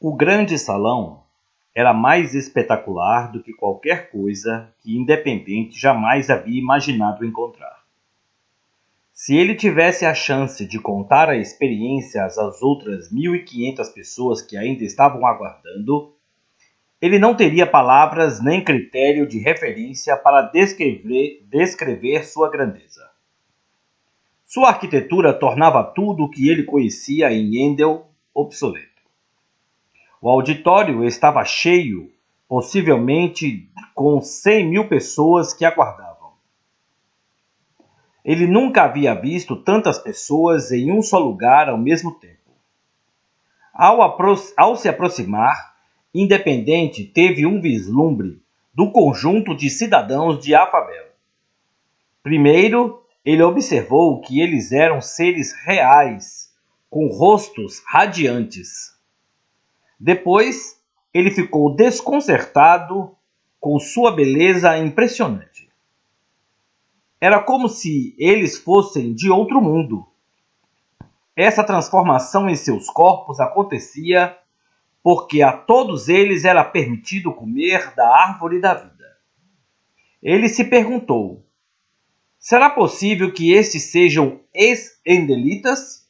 O grande salão era mais espetacular do que qualquer coisa que Independente jamais havia imaginado encontrar. Se ele tivesse a chance de contar a experiência às outras 1.500 pessoas que ainda estavam aguardando, ele não teria palavras nem critério de referência para descrever sua grandeza. Sua arquitetura tornava tudo o que ele conhecia em Yendel obsoleto. O auditório estava cheio, possivelmente com 100.000 pessoas que aguardavam. Ele nunca havia visto tantas pessoas em um só lugar ao mesmo tempo. Ao se aproximar, Independente teve um vislumbre do conjunto de cidadãos de Afabel. Primeiro, ele observou que eles eram seres reais, com rostos radiantes. Depois, ele ficou desconcertado com sua beleza impressionante. Era como se eles fossem de outro mundo. Essa transformação em seus corpos acontecia porque a todos eles era permitido comer da árvore da vida. Ele se perguntou: será possível que estes sejam ex-endelitas?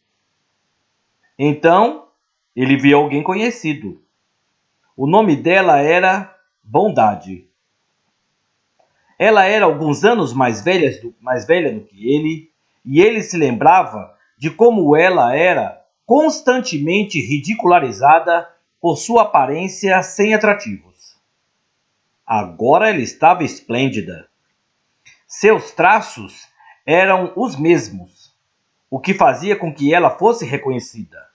Então, ele viu alguém conhecido. O nome dela era Bondade. Ela era alguns anos mais velha do que ele, e ele se lembrava de como ela era constantemente ridicularizada por sua aparência sem atrativos. Agora ela estava esplêndida. Seus traços eram os mesmos, o que fazia com que ela fosse reconhecida.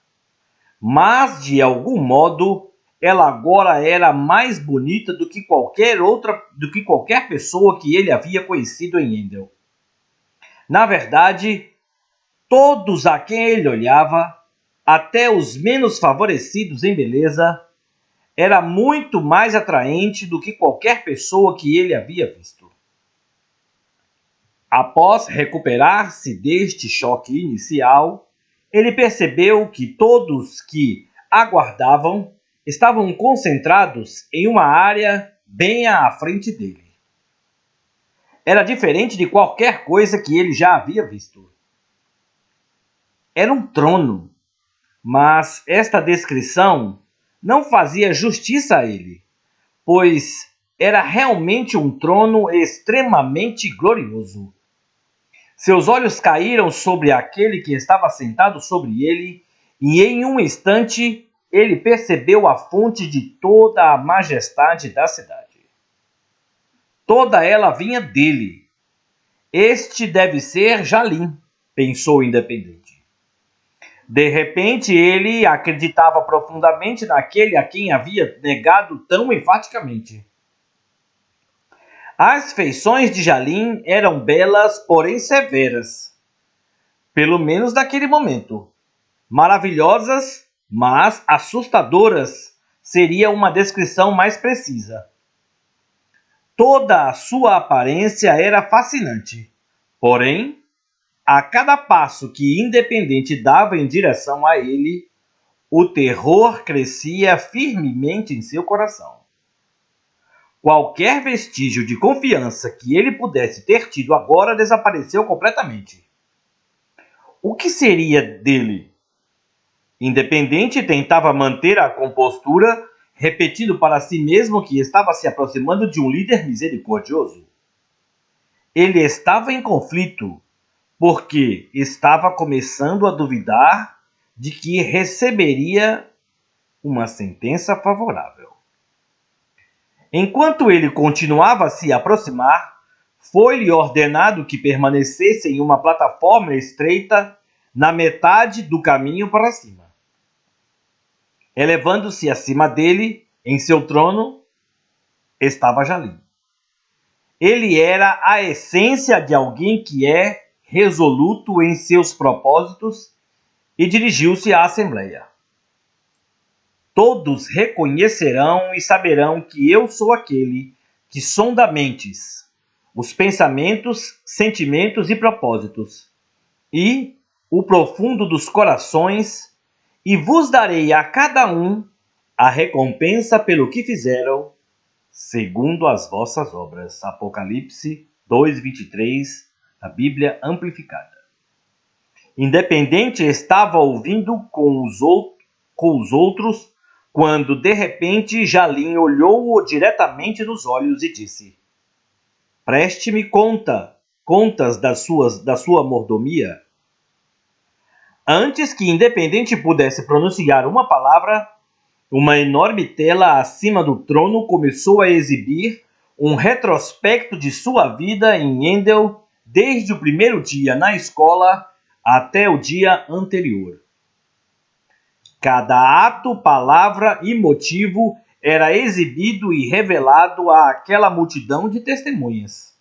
Mas, de algum modo, ela agora era mais bonita do que qualquer pessoa que ele havia conhecido em Yendel. Na verdade, todos a quem ele olhava, até os menos favorecidos em beleza, era muito mais atraente do que qualquer pessoa que ele havia visto. Após recuperar-se deste choque inicial, ele percebeu que todos que aguardavam estavam concentrados em uma área bem à frente dele. Era diferente de qualquer coisa que ele já havia visto. Era um trono, mas esta descrição não fazia justiça a ele, pois era realmente um trono extremamente glorioso. Seus olhos caíram sobre aquele que estava sentado sobre ele, e em um instante ele percebeu a fonte de toda a majestade da cidade. Toda ela vinha dele. Este deve ser Jalim, pensou Independente. De repente ele acreditava profundamente naquele a quem havia negado tão enfaticamente. As feições de Jalim eram belas, porém severas. Pelo menos naquele momento. Maravilhosas, mas assustadoras seria uma descrição mais precisa. Toda a sua aparência era fascinante. Porém, a cada passo que Independente dava em direção a ele, o terror crescia firmemente em seu coração. Qualquer vestígio de confiança que ele pudesse ter tido agora desapareceu completamente. O que seria dele? Independente tentava manter a compostura, repetindo para si mesmo que estava se aproximando de um líder misericordioso. Ele estava em conflito, porque estava começando a duvidar de que receberia uma sentença favorável. Enquanto ele continuava a se aproximar, foi-lhe ordenado que permanecesse em uma plataforma estreita na metade do caminho para cima. Elevando-se acima dele, em seu trono, estava Jalim. Ele era a essência de alguém que é resoluto em seus propósitos e dirigiu-se à Assembleia. Todos reconhecerão e saberão que eu sou aquele que sonda mentes, os pensamentos, sentimentos e propósitos, e o profundo dos corações, e vos darei a cada um a recompensa pelo que fizeram, segundo as vossas obras. Apocalipse 2:23, da Bíblia Amplificada. Independente estava ouvindo com os outros, quando de repente Jalim olhou-o diretamente nos olhos e disse: Preste-me contas da sua mordomia. Antes que Independente pudesse pronunciar uma palavra, uma enorme tela acima do trono começou a exibir um retrospecto de sua vida em Endel, desde o primeiro dia na escola até o dia anterior. Cada ato, palavra e motivo era exibido e revelado àquela multidão de testemunhas.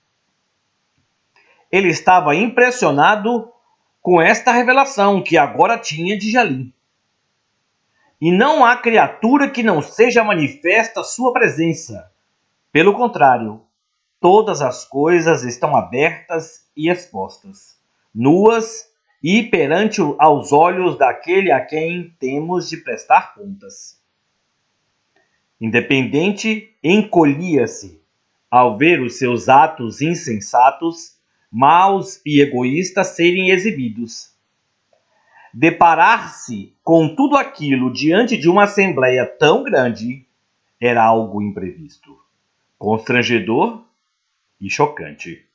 Ele estava impressionado com esta revelação que agora tinha de Jalim. E não há criatura que não seja manifesta sua presença. Pelo contrário, todas as coisas estão abertas e expostas, nuas e perante aos olhos daquele a quem temos de prestar contas. Independente encolhia-se ao ver os seus atos insensatos, maus e egoístas serem exibidos. Deparar-se com tudo aquilo diante de uma assembleia tão grande era algo imprevisto, constrangedor e chocante.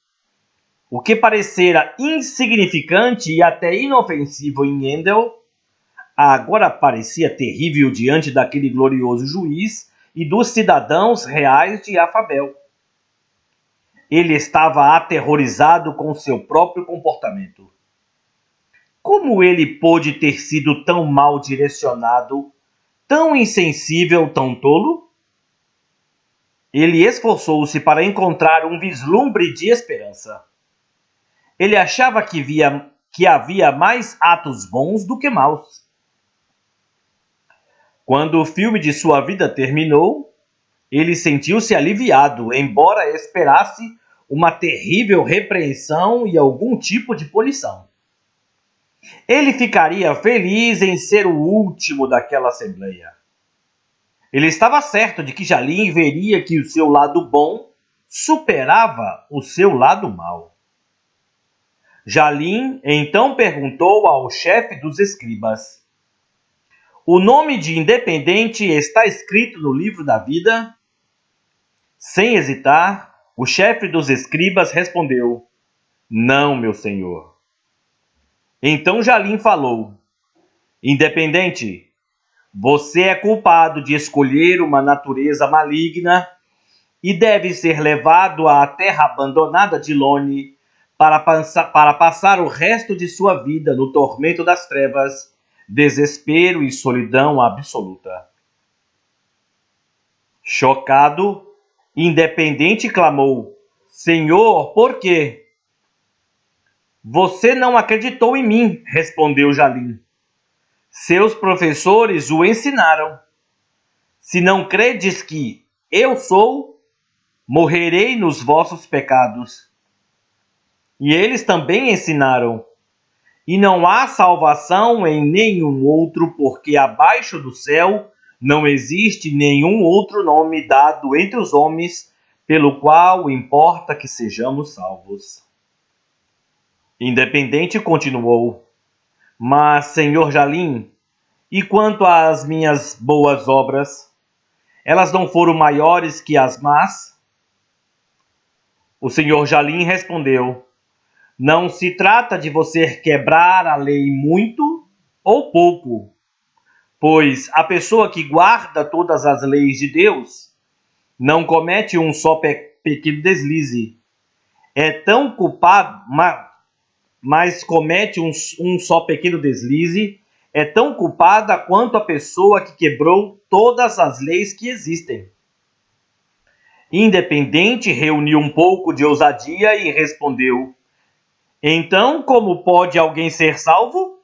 O que parecera insignificante e até inofensivo em Endel, agora parecia terrível diante daquele glorioso juiz e dos cidadãos reais de Afabel. Ele estava aterrorizado com seu próprio comportamento. Como ele pôde ter sido tão mal direcionado, tão insensível, tão tolo? Ele esforçou-se para encontrar um vislumbre de esperança. Ele achava que havia mais atos bons do que maus. Quando o filme de sua vida terminou, ele sentiu-se aliviado, embora esperasse uma terrível repreensão e algum tipo de punição. Ele ficaria feliz em ser o último daquela assembleia. Ele estava certo de que Jalim veria que o seu lado bom superava o seu lado mau. Jalim então perguntou ao chefe dos escribas: O nome de Independente está escrito no livro da vida? Sem hesitar, o chefe dos escribas respondeu: Não, meu senhor. Então Jalim falou: Independente, você é culpado de escolher uma natureza maligna e deve ser levado à terra abandonada de Lone para passar o resto de sua vida no tormento das trevas, desespero e solidão absoluta. Chocado, Independente clamou: Senhor, por quê? Você não acreditou em mim, respondeu Jalim. Seus professores o ensinaram. Se não credes que eu sou, morrerei nos vossos pecados. E eles também ensinaram: E não há salvação em nenhum outro, porque abaixo do céu não existe nenhum outro nome dado entre os homens, pelo qual importa que sejamos salvos. Independente continuou: Mas, senhor Jalim, e quanto às minhas boas obras? Elas não foram maiores que as más? O senhor Jalim respondeu: Não se trata de você quebrar a lei muito ou pouco, pois a pessoa que guarda todas as leis de Deus não comete um só pequeno deslize. É tão culpado, mas comete um só pequeno deslize, é tão culpada quanto a pessoa que quebrou todas as leis que existem. Independente reuniu um pouco de ousadia e respondeu: Então, como pode alguém ser salvo?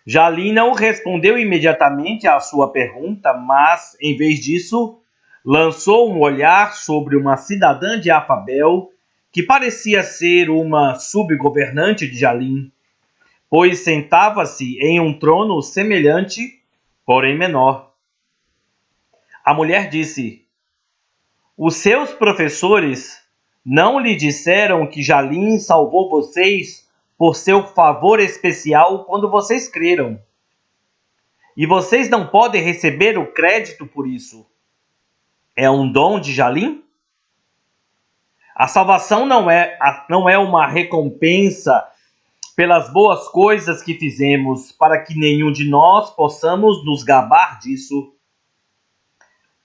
Jalim não respondeu imediatamente à sua pergunta, mas, em vez disso, lançou um olhar sobre uma cidadã de Afabel, que parecia ser uma subgovernante de Jalim, pois sentava-se em um trono semelhante, porém menor. A mulher disse: os seus professores não lhe disseram que Jalim salvou vocês por seu favor especial quando vocês creram. E vocês não podem receber o crédito por isso. É um dom de Jalim? A salvação não é uma recompensa pelas boas coisas que fizemos, para que nenhum de nós possamos nos gabar disso.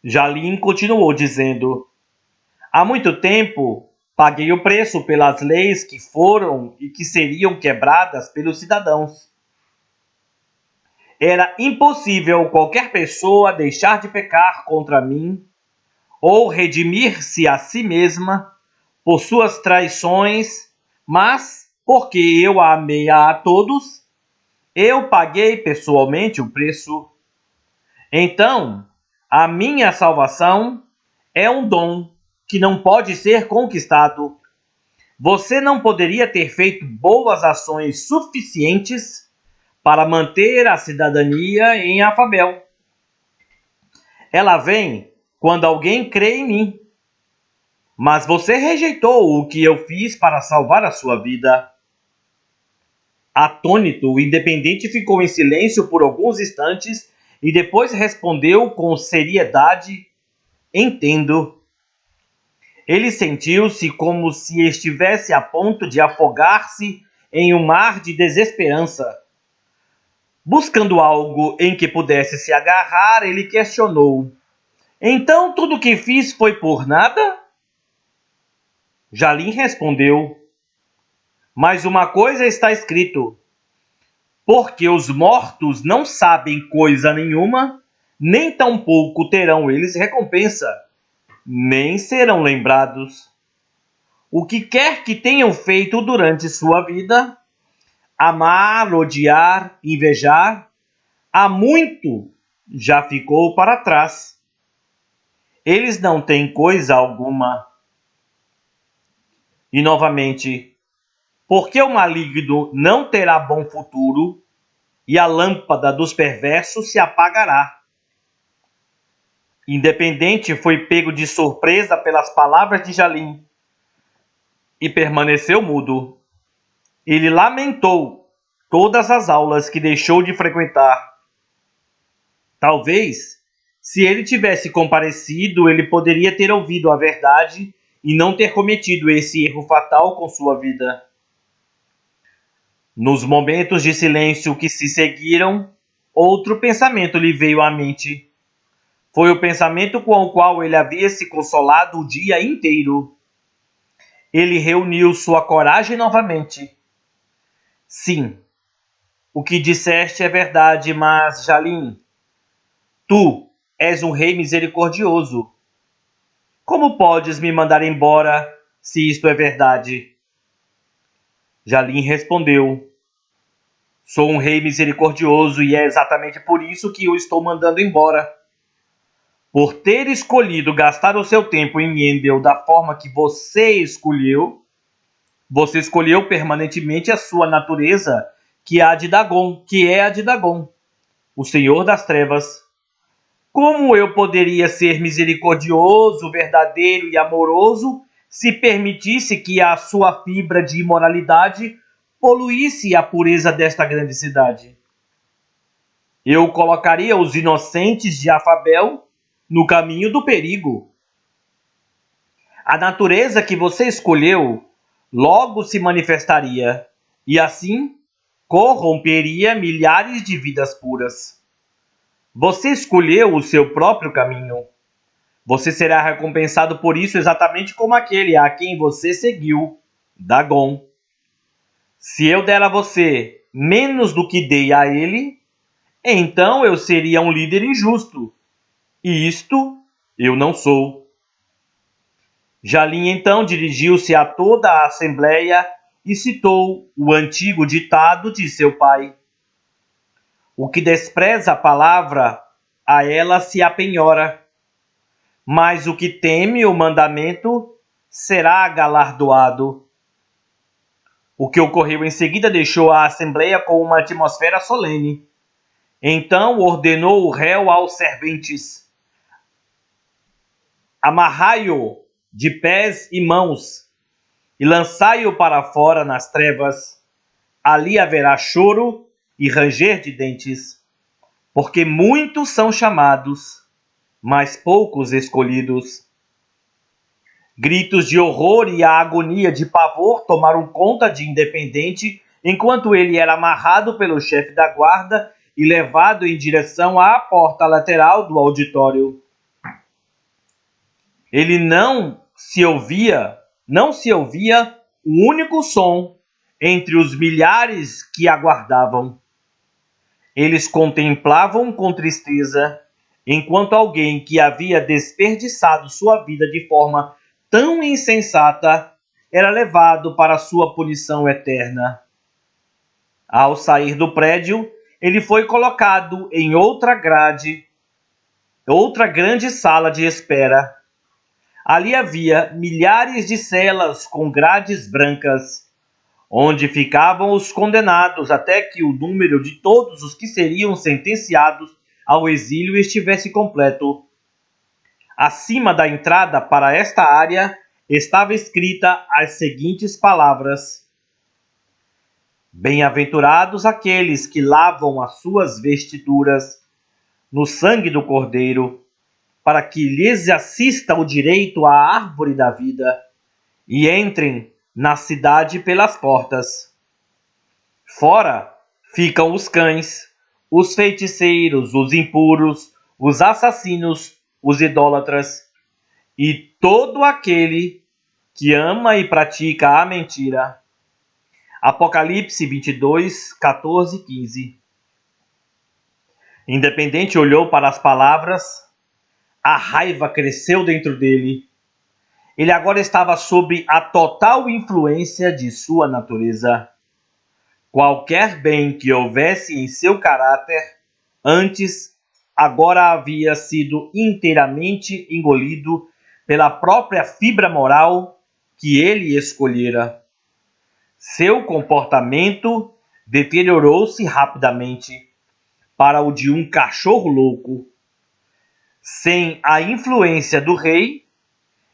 Jalim continuou dizendo: há muito tempo paguei o preço pelas leis que foram e que seriam quebradas pelos cidadãos. Era impossível qualquer pessoa deixar de pecar contra mim ou redimir-se a si mesma por suas traições, mas, porque eu a amei a todos, eu paguei pessoalmente o preço. Então, a minha salvação é um dom que não pode ser conquistado. Você não poderia ter feito boas ações suficientes para manter a cidadania em Afabel. Ela vem quando alguém crê em mim. Mas você rejeitou o que eu fiz para salvar a sua vida. Atônito, o independente ficou em silêncio por alguns instantes e depois respondeu com seriedade: entendo. Ele sentiu-se como se estivesse a ponto de afogar-se em um mar de desesperança. Buscando algo em que pudesse se agarrar, ele questionou: então tudo o que fiz foi por nada? Jalim respondeu: mas uma coisa está escrito: porque os mortos não sabem coisa nenhuma, nem tampouco terão eles recompensa, nem serão lembrados. O que quer que tenham feito durante sua vida, amar, odiar, invejar, há muito já ficou para trás. Eles não têm coisa alguma. E novamente, porque o maligno não terá bom futuro, e a lâmpada dos perversos se apagará. Independente foi pego de surpresa pelas palavras de Jalim e permaneceu mudo. Ele lamentou todas as aulas que deixou de frequentar. Talvez, se ele tivesse comparecido, ele poderia ter ouvido a verdade e não ter cometido esse erro fatal com sua vida. Nos momentos de silêncio que se seguiram, outro pensamento lhe veio à mente. Foi o pensamento com o qual ele havia se consolado o dia inteiro. Ele reuniu sua coragem novamente. Sim, o que disseste é verdade, mas, Jalim, tu és um rei misericordioso. Como podes me mandar embora se isto é verdade? Jalim respondeu: sou um rei misericordioso e é exatamente por isso que o estou mandando embora. Por ter escolhido gastar o seu tempo em Endel da forma que você escolheu permanentemente a sua natureza, que é a de Dagon, o Senhor das Trevas. Como eu poderia ser misericordioso, verdadeiro e amoroso se permitisse que a sua fibra de imoralidade poluísse a pureza desta grande cidade? Eu colocaria os inocentes de Afabel no caminho do perigo. A natureza que você escolheu logo se manifestaria, e assim corromperia milhares de vidas puras. Você escolheu o seu próprio caminho. Você será recompensado por isso exatamente como aquele a quem você seguiu, Dagon. Se eu der a você menos do que dei a ele, então eu seria um líder injusto. E isto eu não sou. Jalim então dirigiu-se a toda a assembleia e citou o antigo ditado de seu pai: o que despreza a palavra, a ela se apenhora, mas o que teme o mandamento será galardoado. O que ocorreu em seguida deixou a assembleia com uma atmosfera solene. Então ordenou o réu aos serventes: Amarrai-o de pés e mãos e lançai-o para fora nas trevas. Ali haverá choro e ranger de dentes, porque muitos são chamados, mas poucos escolhidos. Gritos de horror e a agonia de pavor tomaram conta de Independente enquanto ele era amarrado pelo chefe da guarda e levado em direção à porta lateral do auditório. Ele não se ouvia um único som entre os milhares que aguardavam. Eles contemplavam com tristeza enquanto alguém que havia desperdiçado sua vida de forma tão insensata era levado para sua punição eterna. Ao sair do prédio, ele foi colocado em outra grande sala de espera. Ali havia milhares de celas com grades brancas, onde ficavam os condenados até que o número de todos os que seriam sentenciados ao exílio estivesse completo. Acima da entrada para esta área estava escrita as seguintes palavras: Bem-aventurados aqueles que lavam as suas vestiduras no sangue do Cordeiro, para que lhes assista o direito à árvore da vida e entrem na cidade pelas portas. Fora ficam os cães, os feiticeiros, os impuros, os assassinos, os idólatras e todo aquele que ama e pratica a mentira. Apocalipse 22, 14 e 15. Independente olhou para as palavras, a raiva cresceu dentro dele. Ele agora estava sob a total influência de sua natureza. Qualquer bem que houvesse em seu caráter antes, agora havia sido inteiramente engolido pela própria fibra moral que ele escolhera. Seu comportamento deteriorou-se rapidamente para o de um cachorro louco. Sem a influência do rei,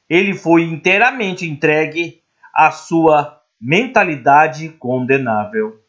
ele foi inteiramente entregue à sua mentalidade condenável.